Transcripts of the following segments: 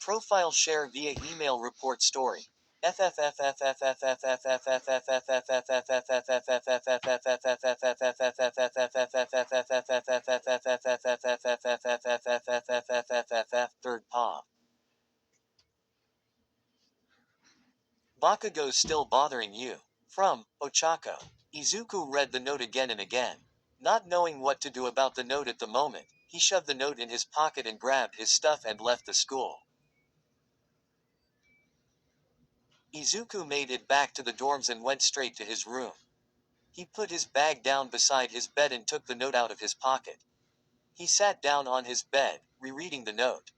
Profile share via email report story. Third paw. Bakugo's still bothering you. From Ochako. Izuku read the note again and again. Not knowing what to do about the note at the moment, he shoved the note in his pocket and grabbed his stuff and left the school. Izuku made it back to the dorms and went straight to his room. He put his bag down beside his bed and took the note out of his pocket. He sat down on his bed, rereading the note.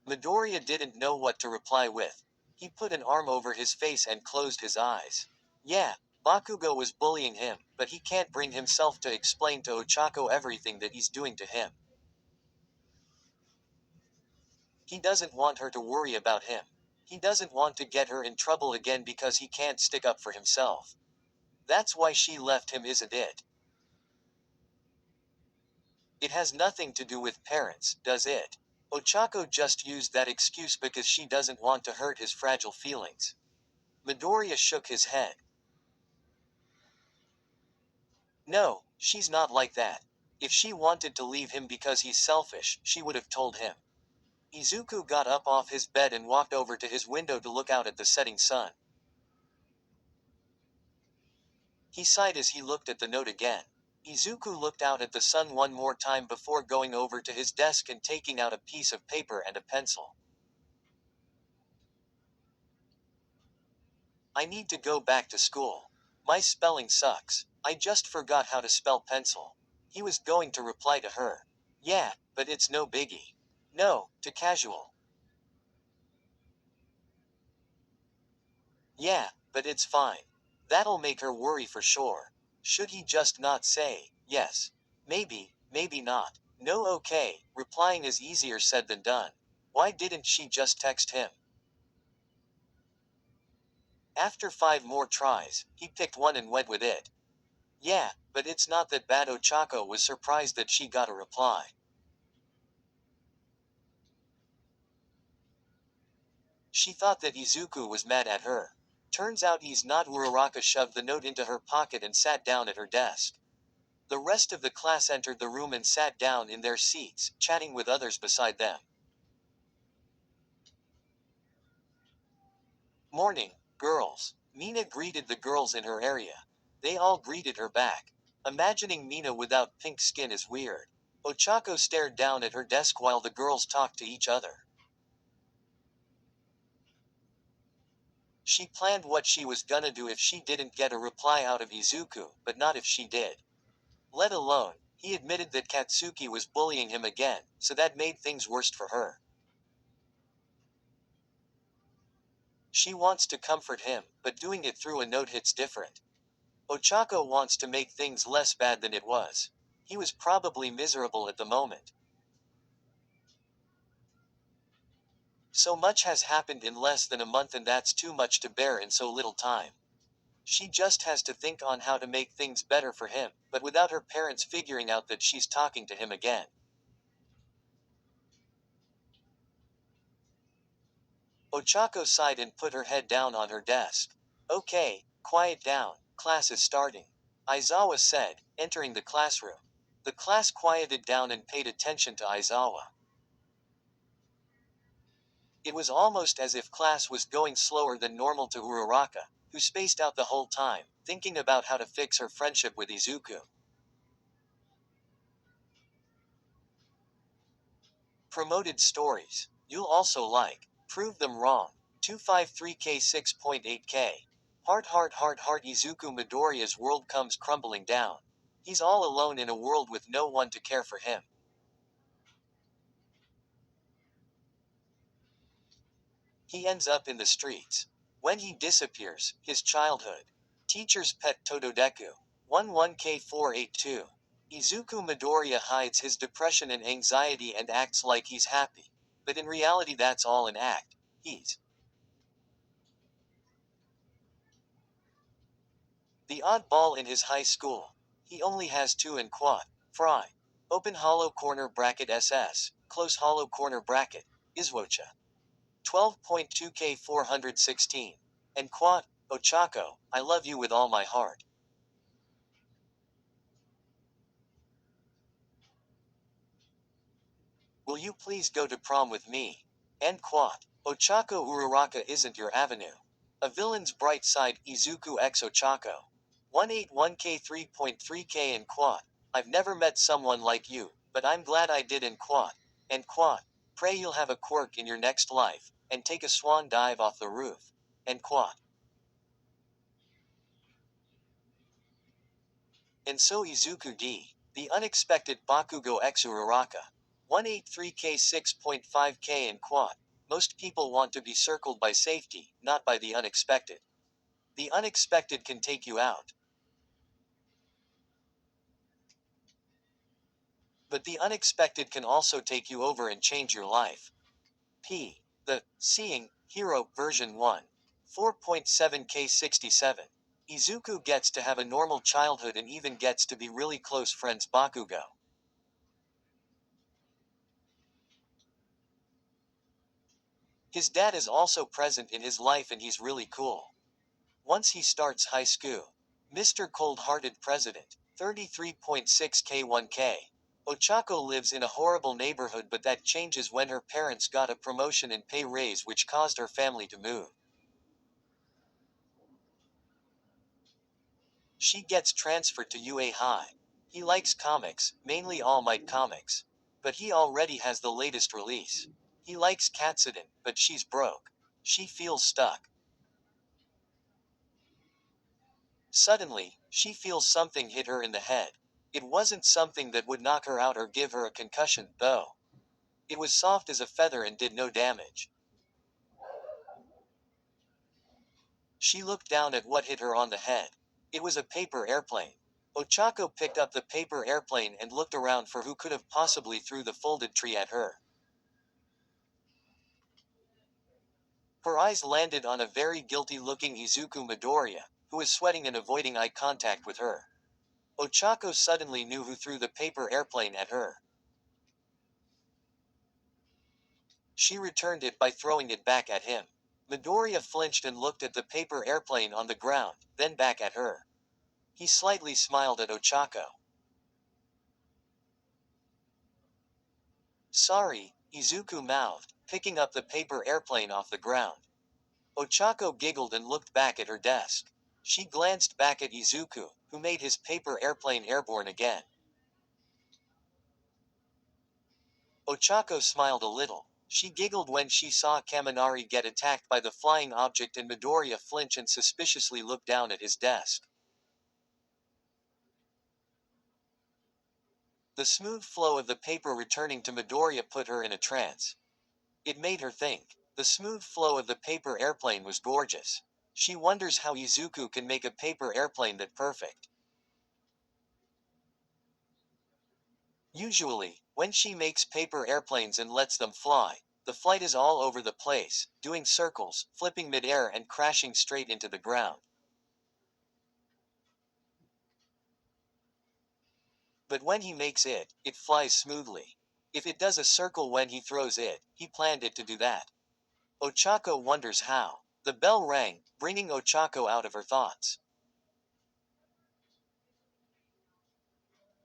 Midoriya didn't know what to reply with. He put an arm over his face and closed his eyes. Yeah, Bakugo was bullying him, but he can't bring himself to explain to Ochako everything that he's doing to him. He doesn't want her to worry about him. He doesn't want to get her in trouble again because he can't stick up for himself. That's why she left him, isn't it? It has nothing to do with parents, does it? Ochako just used that excuse because she doesn't want to hurt his fragile feelings. Midoriya shook his head. No, she's not like that. If she wanted to leave him because he's selfish, she would have told him. Izuku got up off his bed and walked over to his window to look out at the setting sun. He sighed as he looked at the note again. Izuku looked out at the sun one more time before going over to his desk and taking out a piece of paper and a pencil. I need to go back to school. My spelling sucks. I just forgot how to spell pencil. He was going to reply to her. Yeah, but it's no biggie. No, to casual. Yeah, but it's fine. That'll make her worry for sure. Should he just not say, yes? Maybe, maybe not. No, okay, replying is easier said than done. Why didn't she just text him? After 5 more tries, he picked one and went with it. Yeah, but it's not that bad. Ochako was surprised that she got a reply. She thought that Izuku was mad at her. Turns out he's not. Uraraka shoved the note into her pocket and sat down at her desk. The rest of the class entered the room and sat down in their seats, chatting with others beside them. Morning, girls. Mina greeted the girls in her area. They all greeted her back. Imagining Mina without pink skin is weird. Ochako stared down at her desk while the girls talked to each other. She planned what she was gonna do if she didn't get a reply out of Izuku, but not if she did. Let alone, he admitted that Katsuki was bullying him again, so that made things worse for her. She wants to comfort him, but doing it through a note hits different. Ochako wants to make things less bad than it was. He was probably miserable at the moment. So much has happened in less than a month, and that's too much to bear in so little time. She just has to think on how to make things better for him, but without her parents figuring out that she's talking to him again. Ochako sighed and put her head down on her desk. Okay, quiet down, class is starting. Aizawa said, entering the classroom. The class quieted down and paid attention to Aizawa. It was almost as if class was going slower than normal to Uraraka, who spaced out the whole time, thinking about how to fix her friendship with Izuku. Promoted stories. You'll also like. Prove them wrong. 253K 6.8K. Heart Izuku Midoriya's world comes crumbling down. He's all alone in a world with no one to care for him. He ends up in the streets. When he disappears, his childhood. Teacher's pet Tododeku. 11K482. Izuku Midoriya hides his depression and anxiety and acts like he's happy. But in reality that's all an act. He's the oddball in his high school. He only has 2 in quad. Fry. Open hollow corner bracket SS, close hollow corner bracket, Iswocha. 12.2K 416. And quote, Ochako, I love you with all my heart. Will you please go to prom with me? End quote. Ochako Uraraka isn't your avenue. A villain's bright side, Izuku x Ochako. 181K 3.3K and quote. I've never met someone like you, but I'm glad I did and quote. And quote. Pray you'll have a quirk in your next life, and take a swan dive off the roof. End quote. And so Izuku D. The unexpected Bakugo x Uraraka. 183K 6.5K and quad. Most people want to be circled by safety, not by the unexpected. The unexpected can take you out. But the unexpected can also take you over and change your life. P. The Seeing Hero version 1. 4.7K 67. Izuku gets to have a normal childhood and even gets to be really close friends Bakugo. His dad is also present in his life and he's really cool. Once he starts high school. Mr. Cold-Hearted President. 33.6K1K. Ochako lives in a horrible neighborhood but that changes when her parents got a promotion and pay raise which caused her family to move. She gets transferred to UA High. He likes comics, mainly All Might comics. But he already has the latest release. He likes Katsudon, but she's broke. She feels stuck. Suddenly, she feels something hit her in the head. It wasn't something that would knock her out or give her a concussion, though. It was soft as a feather and did no damage. She looked down at what hit her on the head. It was a paper airplane. Ochako picked up the paper airplane and looked around for who could have possibly threw the folded tree at her. Her eyes landed on a very guilty-looking Izuku Midoriya, who was sweating and avoiding eye contact with her. Ochako suddenly knew who threw the paper airplane at her. She returned it by throwing it back at him. Midoriya flinched and looked at the paper airplane on the ground, then back at her. He slightly smiled at Ochako. Sorry, Izuku mouthed, picking up the paper airplane off the ground. Ochako giggled and looked back at her desk. She glanced back at Izuku, who made his paper airplane airborne again. Ochako smiled a little. She giggled when she saw Kaminari get attacked by the flying object and Midoriya flinch and suspiciously look down at his desk. The smooth flow of the paper returning to Midoriya put her in a trance. It made her think. The smooth flow of the paper airplane was gorgeous. She wonders how Izuku can make a paper airplane that perfect. Usually, when she makes paper airplanes and lets them fly, the flight is all over the place, doing circles, flipping midair and crashing straight into the ground. But when he makes it, it flies smoothly. If it does a circle when he throws it, he planned it to do that. Ochako wonders how. The bell rang, bringing Ochako out of her thoughts.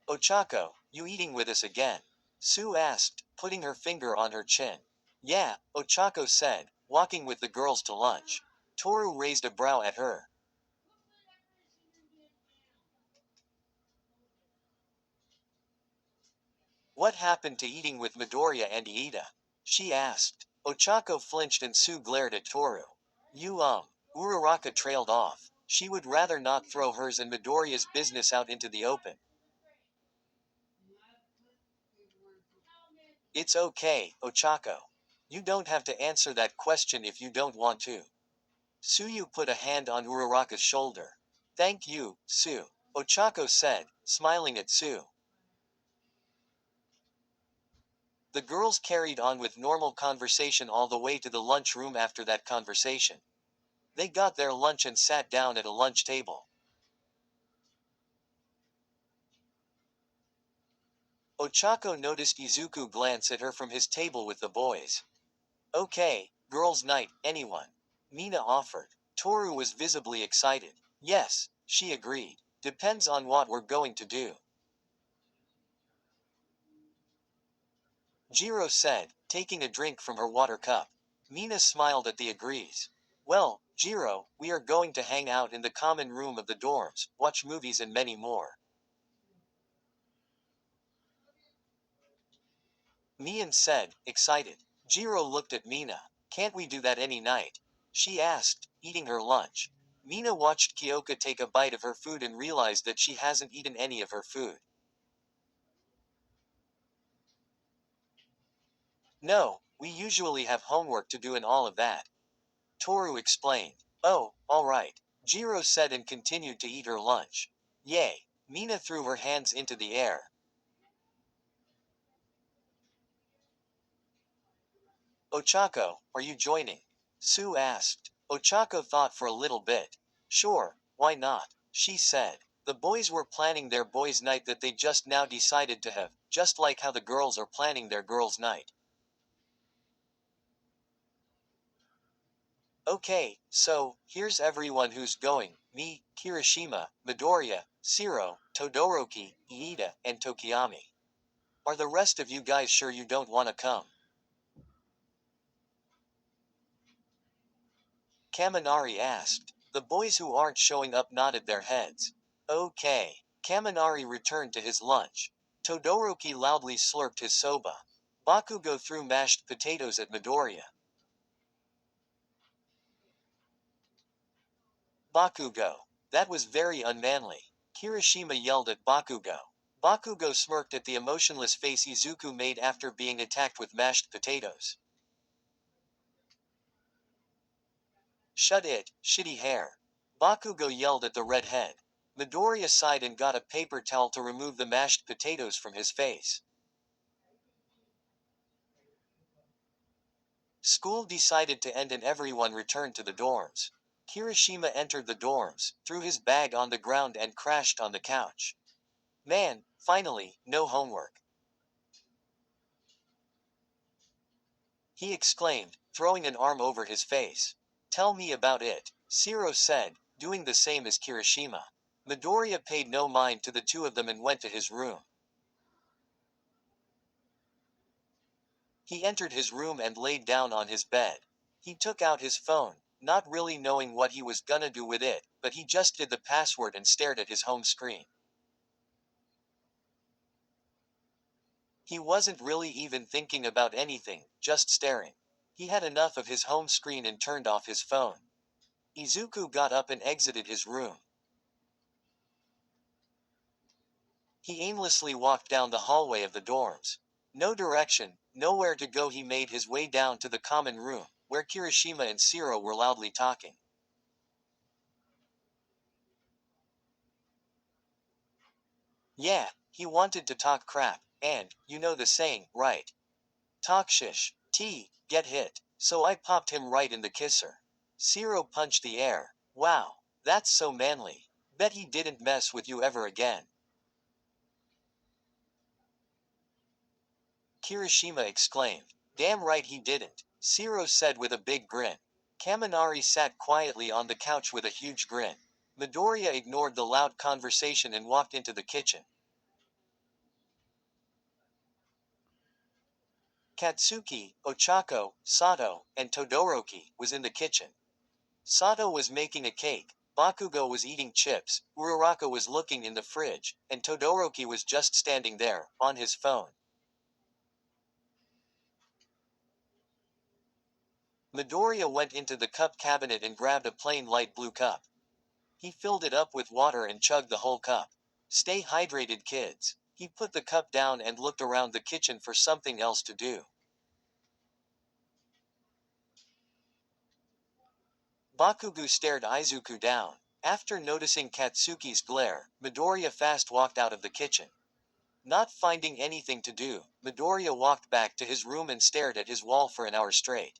Ochako, you eating with us again? Sue asked, putting her finger on her chin. Yeah, Ochako said, walking with the girls to lunch. Toru raised a brow at her. What happened to eating with Midoriya and Iida? She asked. Ochako flinched and Sue glared at Toru. Uraraka trailed off. She would rather not throw hers and Midoriya's business out into the open. It's okay, Ochako. You don't have to answer that question if you don't want to. Suyu put a hand on Uraraka's shoulder. Thank you, Sue. Ochako said, smiling at Sue. The girls carried on with normal conversation all the way to the lunchroom after that conversation. They got their lunch and sat down at a lunch table. Ochako noticed Izuku glance at her from his table with the boys. Okay, girls' night, anyone? Mina offered. Toru was visibly excited. Yes, she agreed. Depends on what we're going to do. Jiro said, taking a drink from her water cup. Mina smiled at the agrees. Well, Jiro, we are going to hang out in the common room of the dorms, watch movies and many more. Mian said, excited. Jiro looked at Mina. Can't we do that any night? She asked, eating her lunch. Mina watched Kyoka take a bite of her food and realized that she hasn't eaten any of her food. No, we usually have homework to do and all of that. Toru explained. Oh, alright. Jiro said and continued to eat her lunch. Yay. Mina threw her hands into the air. Ochako, are you joining? Sue asked. Ochako thought for a little bit. Sure, why not? She said. The boys were planning their boys' night that they just now decided to have, just like how the girls are planning their girls' night. Okay, so, here's everyone who's going. Me, Kirishima, Midoriya, Shiro, Todoroki, Iida, and Tokiyami. Are the rest of you guys sure you don't want to come? Kaminari asked. The boys who aren't showing up nodded their heads. Okay. Kaminari returned to his lunch. Todoroki loudly slurped his soba. Bakugo threw mashed potatoes at Midoriya. Bakugo. That was very unmanly. Kirishima yelled at Bakugo. Bakugo smirked at the emotionless face Izuku made after being attacked with mashed potatoes. Shut it, shitty hair. Bakugo yelled at the redhead. Midoriya sighed and got a paper towel to remove the mashed potatoes from his face. School decided to end and everyone returned to the dorms. Kirishima entered the dorms, threw his bag on the ground and crashed on the couch. Man, finally, no homework. He exclaimed, throwing an arm over his face. Tell me about it, Shiro said, doing the same as Kirishima. Midoriya paid no mind to the two of them and went to his room. He entered his room and laid down on his bed. He took out his phone, not really knowing what he was gonna do with it, but he just did the password and stared at his home screen. He wasn't really even thinking about anything, just staring. He had enough of his home screen and turned off his phone. Izuku got up and exited his room. He aimlessly walked down the hallway of the dorms. No direction, nowhere to go. He made his way down to the common room, where Kirishima and Shiro were loudly talking. Yeah, he wanted to talk crap, and, you know the saying, right? Talk shish. Get hit. So I popped him right in the kisser. Shiro punched the air. Wow, that's so manly. Bet he didn't mess with you ever again. Kirishima exclaimed. Damn right he didn't, Shiro said with a big grin. Kaminari sat quietly on the couch with a huge grin. Midoriya ignored the loud conversation and walked into the kitchen. Katsuki, Ochako, Sato, and Todoroki was in the kitchen. Sato was making a cake, Bakugo was eating chips, Uraraka was looking in the fridge, and Todoroki was just standing there, on his phone. Midoriya went into the cup cabinet and grabbed a plain light blue cup. He filled it up with water and chugged the whole cup. Stay hydrated, kids. He put the cup down and looked around the kitchen for something else to do. Bakugo stared Izuku down. After noticing Katsuki's glare, Midoriya fast walked out of the kitchen. Not finding anything to do, Midoriya walked back to his room and stared at his wall for an hour straight.